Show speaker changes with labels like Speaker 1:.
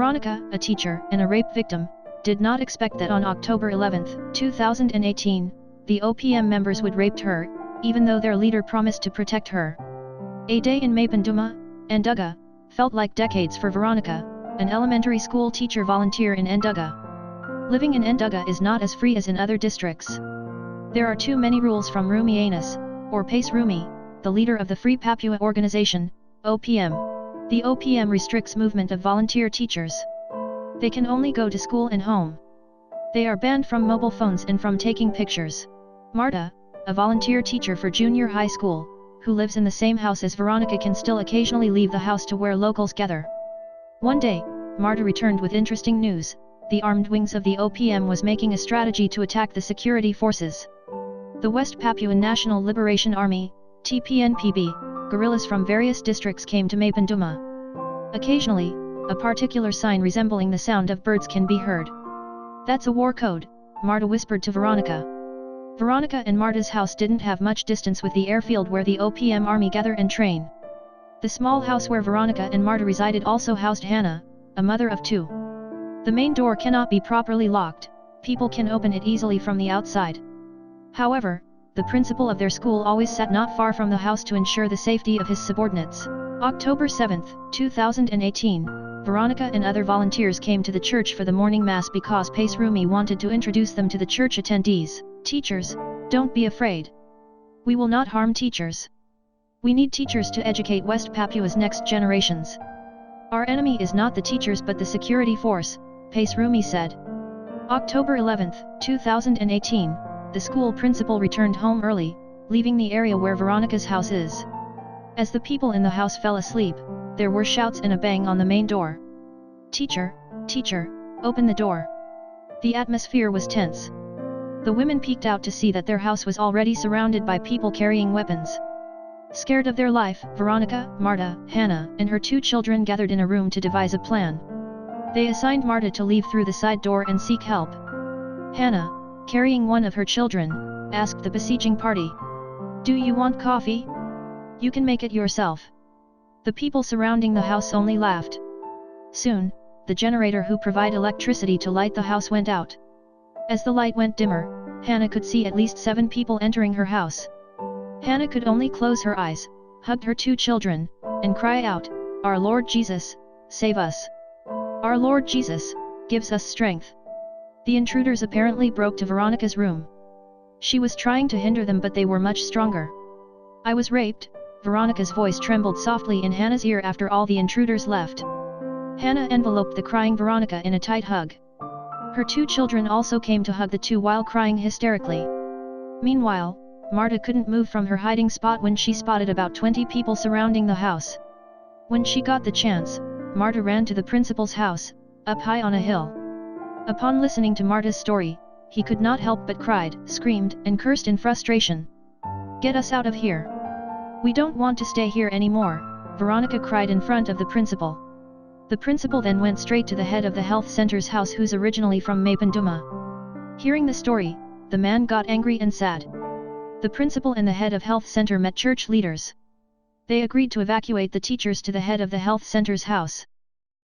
Speaker 1: Veronica, a teacher and a rape victim, did not expect that on October 11, 2018, the OPM members would rape her, even though their leader promised to protect her. A day in Mapenduma, Nduga, felt like decades for Veronica, an elementary school teacher volunteer in Nduga. Living in Nduga is not as free as in other districts. There are too many rules from Rumi Anus, or Pace Rumi, the leader of the Free Papua Organization, OPM. The OPM restricts movement of volunteer teachers. They can only go to school and home. They are banned from mobile phones and from taking pictures. Marta, a volunteer teacher for junior high school, who lives in the same house as Veronica, can still occasionally leave the house to where locals gather. One day, Marta returned with interesting news. The armed wings of the OPM was making a strategy to attack the security forces. The West Papuan National Liberation Army, TPNPB, guerrillas from various districts came to Mapenduma. Occasionally, a particular sign resembling the sound of birds can be heard. "That's a war code," Marta whispered to Veronica. Veronica and Marta's house didn't have much distance with the airfield where the OPM army gather and train. The small house where Veronica and Marta resided also housed Hannah, a mother of two. The main door cannot be properly locked, people can open it easily from the outside. However, the principal of their school always sat not far from the house to ensure the safety of his subordinates. October 7, 2018, Veronica and other volunteers came to the church for the morning mass because Pace Rumi wanted to introduce them to the church attendees. "Teachers, don't be afraid. We will not harm teachers. We need teachers to educate West Papua's next generations. Our enemy is not the teachers but the security force," Pace Rumi said. October 11, 2018, the school principal returned home early, leaving the area where Veronica's house is. As the people in the house fell asleep, there were shouts and a bang on the main door. "Teacher, teacher, open the door." The atmosphere was tense. The women peeked out to see that their house was already surrounded by people carrying weapons. Scared of their life, Veronica, Marta, Hannah, and her two children gathered in a room to devise a plan. They assigned Marta to leave through the side door and seek help. Hannah, carrying one of her children, asked the besieging party, "Do you want coffee? You can make it yourself." The people surrounding the house only laughed. Soon, the generator who provided electricity to light the house went out. As the light went dimmer, Hannah could see at least 7 people entering her house. Hannah could only close her eyes, hug her two children, and cry out, "Our Lord Jesus, save us. Our Lord Jesus, gives us strength." The intruders apparently broke to Veronica's room. She was trying to hinder them but they were much stronger. "I was raped," Veronica's voice trembled softly in Hannah's ear after all the intruders left. Hannah enveloped the crying Veronica in a tight hug. Her two children also came to hug the two while crying hysterically. Meanwhile, Marta couldn't move from her hiding spot when she spotted about 20 people surrounding the house. When she got the chance, Marta ran to the principal's house, up high on a hill. Upon listening to Marta's story, he could not help but cried, screamed, and cursed in frustration. "Get us out of here. We don't want to stay here anymore," Veronica cried in front of the principal. The principal then went straight to the head of the health center's house, who's originally from Mapenduma. Hearing the story, the man got angry and sad. The principal and the head of health center met church leaders. They agreed to evacuate the teachers to the head of the health center's house.